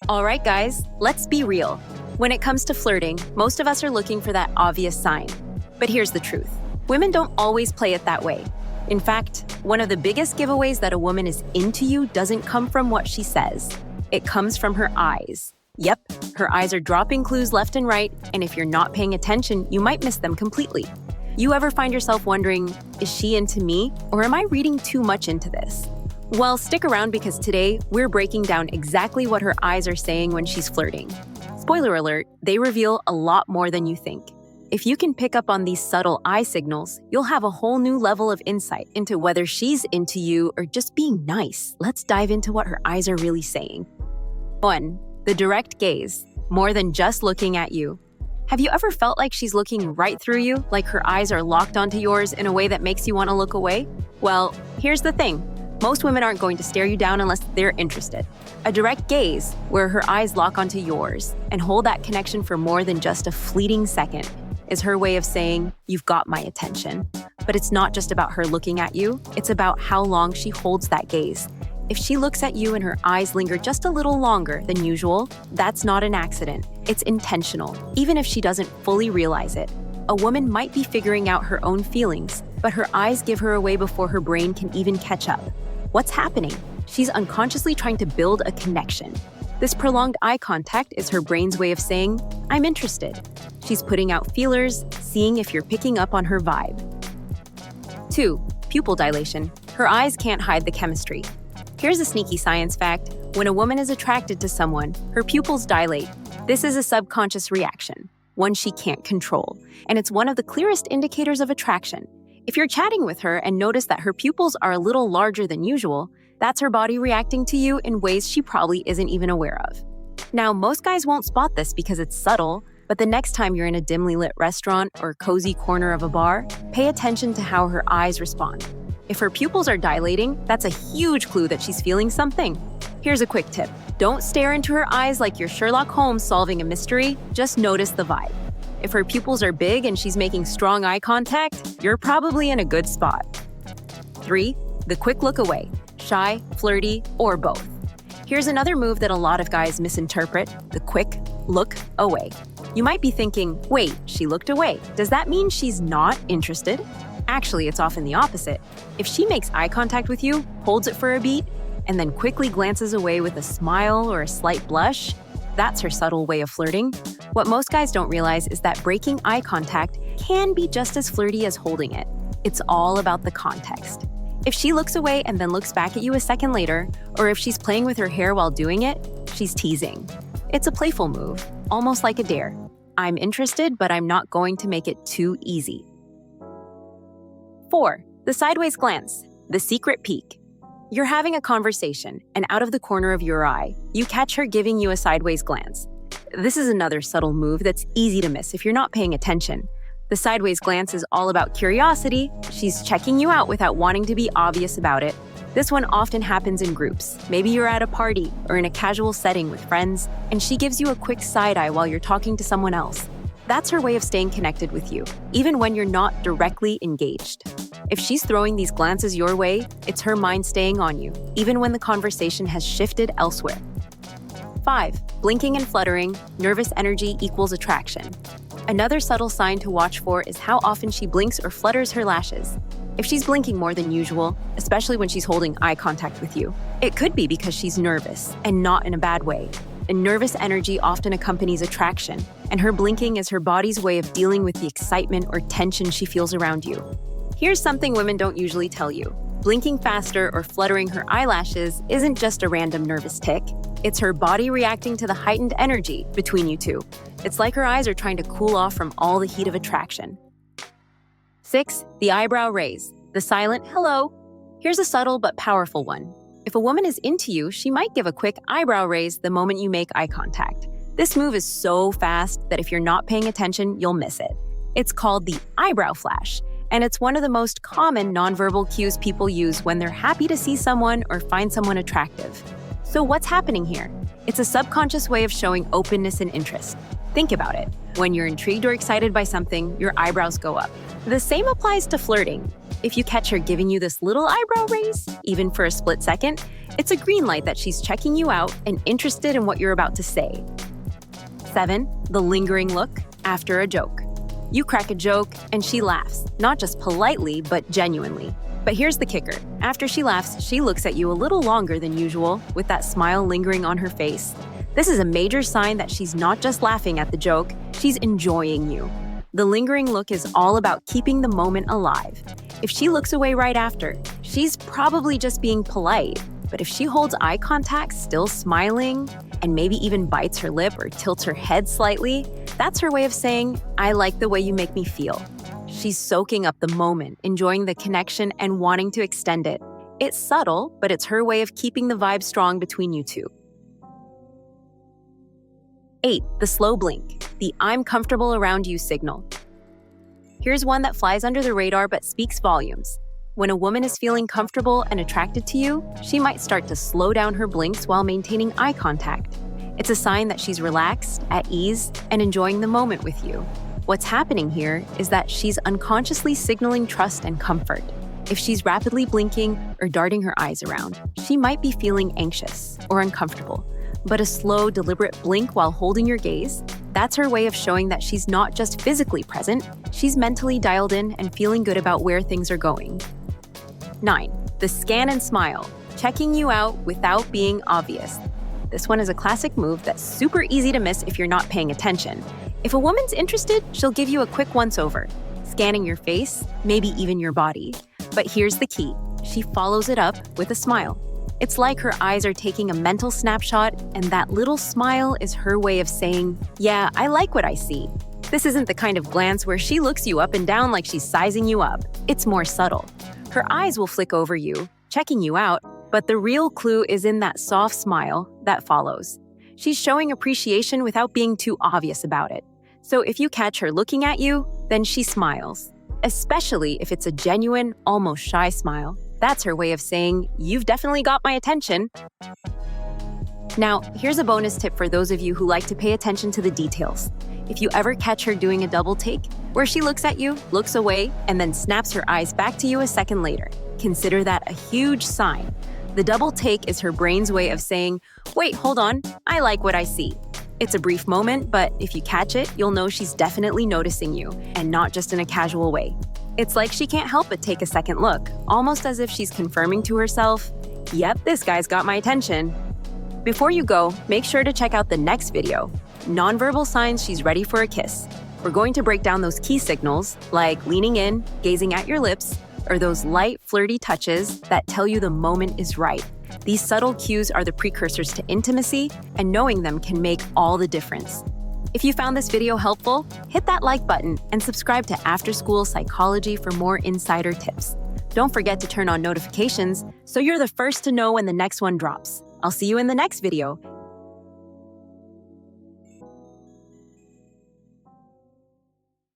All right, guys, let's be real. When it comes to flirting, most of us are looking for that obvious sign. But here's the truth. Women don't always play it that way. In fact, one of the biggest giveaways that a woman is into you doesn't come from what she says. It comes from her eyes. Yep, her eyes are dropping clues left and right, and if you're not paying attention, you might miss them completely. You ever find yourself wondering, is she into me, or am I reading too much into this? Well, stick around because today, we're breaking down exactly what her eyes are saying when she's flirting. Spoiler alert, they reveal a lot more than you think. If you can pick up on these subtle eye signals, you'll have a whole new level of insight into whether she's into you or just being nice. Let's dive into what her eyes are really saying. 1. The direct gaze, more than just looking at you. Have you ever felt like she's looking right through you, like her eyes are locked onto yours in a way that makes you want to look away? Well, here's the thing. Most women aren't going to stare you down unless they're interested. A direct gaze, where her eyes lock onto yours and hold that connection for more than just a fleeting second, is her way of saying, you've got my attention. But it's not just about her looking at you, it's about how long she holds that gaze. If she looks at you and her eyes linger just a little longer than usual, that's not an accident. It's intentional, even if she doesn't fully realize it. A woman might be figuring out her own feelings, but her eyes give her away before her brain can even catch up. What's happening? She's unconsciously trying to build a connection. This prolonged eye contact is her brain's way of saying, I'm interested. She's putting out feelers, seeing if you're picking up on her vibe. 2. Pupil dilation. Her eyes can't hide the chemistry. Here's a sneaky science fact. When a woman is attracted to someone, her pupils dilate. This is a subconscious reaction, one she can't control, and it's one of the clearest indicators of attraction. If you're chatting with her and notice that her pupils are a little larger than usual, that's her body reacting to you in ways she probably isn't even aware of. Now, most guys won't spot this because it's subtle, but the next time you're in a dimly lit restaurant or cozy corner of a bar, pay attention to how her eyes respond. If her pupils are dilating, that's a huge clue that she's feeling something. Here's a quick tip. Don't stare into her eyes like you're Sherlock Holmes solving a mystery, just notice the vibe. If her pupils are big and she's making strong eye contact, you're probably in a good spot. 3. The quick look away. Shy, flirty, or both. Here's another move that a lot of guys misinterpret, the quick look away. You might be thinking, wait, she looked away. Does that mean she's not interested? Actually, it's often the opposite. If she makes eye contact with you, holds it for a beat, and then quickly glances away with a smile or a slight blush, that's her subtle way of flirting. What most guys don't realize is that breaking eye contact can be just as flirty as holding it. It's all about the context. If she looks away and then looks back at you a second later, or if she's playing with her hair while doing it, she's teasing. It's a playful move, almost like a dare. I'm interested, but I'm not going to make it too easy. 4. The sideways glance, the secret peek. You're having a conversation, and out of the corner of your eye, you catch her giving you a sideways glance. This is another subtle move that's easy to miss if you're not paying attention. The sideways glance is all about curiosity. She's checking you out without wanting to be obvious about it. This one often happens in groups. Maybe you're at a party or in a casual setting with friends, and she gives you a quick side eye while you're talking to someone else. That's her way of staying connected with you, even when you're not directly engaged. If she's throwing these glances your way, it's her mind staying on you, even when the conversation has shifted elsewhere. 5. Blinking and fluttering, nervous energy equals attraction. Another subtle sign to watch for is how often she blinks or flutters her lashes. If she's blinking more than usual, especially when she's holding eye contact with you, it could be because she's nervous, and not in a bad way. And nervous energy often accompanies attraction, and her blinking is her body's way of dealing with the excitement or tension she feels around you. Here's something women don't usually tell you. Blinking faster or fluttering her eyelashes isn't just a random nervous tick. It's her body reacting to the heightened energy between you two. It's like her eyes are trying to cool off from all the heat of attraction. 6. The eyebrow raise, the silent hello. Here's a subtle but powerful one. If a woman is into you, she might give a quick eyebrow raise the moment you make eye contact. This move is so fast that if you're not paying attention, you'll miss it. It's called the eyebrow flash, and it's one of the most common nonverbal cues people use when they're happy to see someone or find someone attractive. So what's happening here? It's a subconscious way of showing openness and interest. Think about it. When you're intrigued or excited by something, your eyebrows go up. The same applies to flirting. If you catch her giving you this little eyebrow raise, even for a split second, it's a green light that she's checking you out and interested in what you're about to say. 7. The lingering look after a joke. You crack a joke and she laughs, not just politely, but genuinely. But here's the kicker. After she laughs, she looks at you a little longer than usual, with that smile lingering on her face. This is a major sign that she's not just laughing at the joke, she's enjoying you. The lingering look is all about keeping the moment alive. If she looks away right after, she's probably just being polite. But if she holds eye contact, still smiling, and maybe even bites her lip or tilts her head slightly, that's her way of saying, I like the way you make me feel. She's soaking up the moment, enjoying the connection, and wanting to extend it. It's subtle, but it's her way of keeping the vibe strong between you two. 8. The slow blink, the I'm comfortable around you signal. Here's one that flies under the radar but speaks volumes. When a woman is feeling comfortable and attracted to you, she might start to slow down her blinks while maintaining eye contact. It's a sign that she's relaxed, at ease, and enjoying the moment with you. What's happening here is that she's unconsciously signaling trust and comfort. If she's rapidly blinking or darting her eyes around, she might be feeling anxious or uncomfortable. But a slow, deliberate blink while holding your gaze, that's her way of showing that she's not just physically present, she's mentally dialed in and feeling good about where things are going. 9. The scan and smile, checking you out without being obvious. This one is a classic move that's super easy to miss if you're not paying attention. If a woman's interested, she'll give you a quick once-over, scanning your face, maybe even your body. But here's the key. She follows it up with a smile. It's like her eyes are taking a mental snapshot, and that little smile is her way of saying, yeah, I like what I see. This isn't the kind of glance where she looks you up and down like she's sizing you up. It's more subtle. Her eyes will flick over you, checking you out, but the real clue is in that soft smile that follows. She's showing appreciation without being too obvious about it. So if you catch her looking at you, then she smiles. Especially if it's a genuine, almost shy smile. That's her way of saying, you've definitely got my attention. Now, here's a bonus tip for those of you who like to pay attention to the details. If you ever catch her doing a double take, where she looks at you, looks away, and then snaps her eyes back to you a second later, consider that a huge sign. The double take is her brain's way of saying, wait, hold on, I like what I see. It's a brief moment, but if you catch it, you'll know she's definitely noticing you, and not just in a casual way. It's like she can't help but take a second look, almost as if she's confirming to herself, yep, this guy's got my attention. Before you go, make sure to check out the next video, Nonverbal Signs She's Ready for a Kiss. We're going to break down those key signals, like leaning in, gazing at your lips, or those light, flirty touches that tell you the moment is right. These subtle cues are the precursors to intimacy, and knowing them can make all the difference. If you found this video helpful, hit that like button and subscribe to After School Psychology for more insider tips. Don't forget to turn on notifications so you're the first to know when the next one drops. I'll see you in the next video.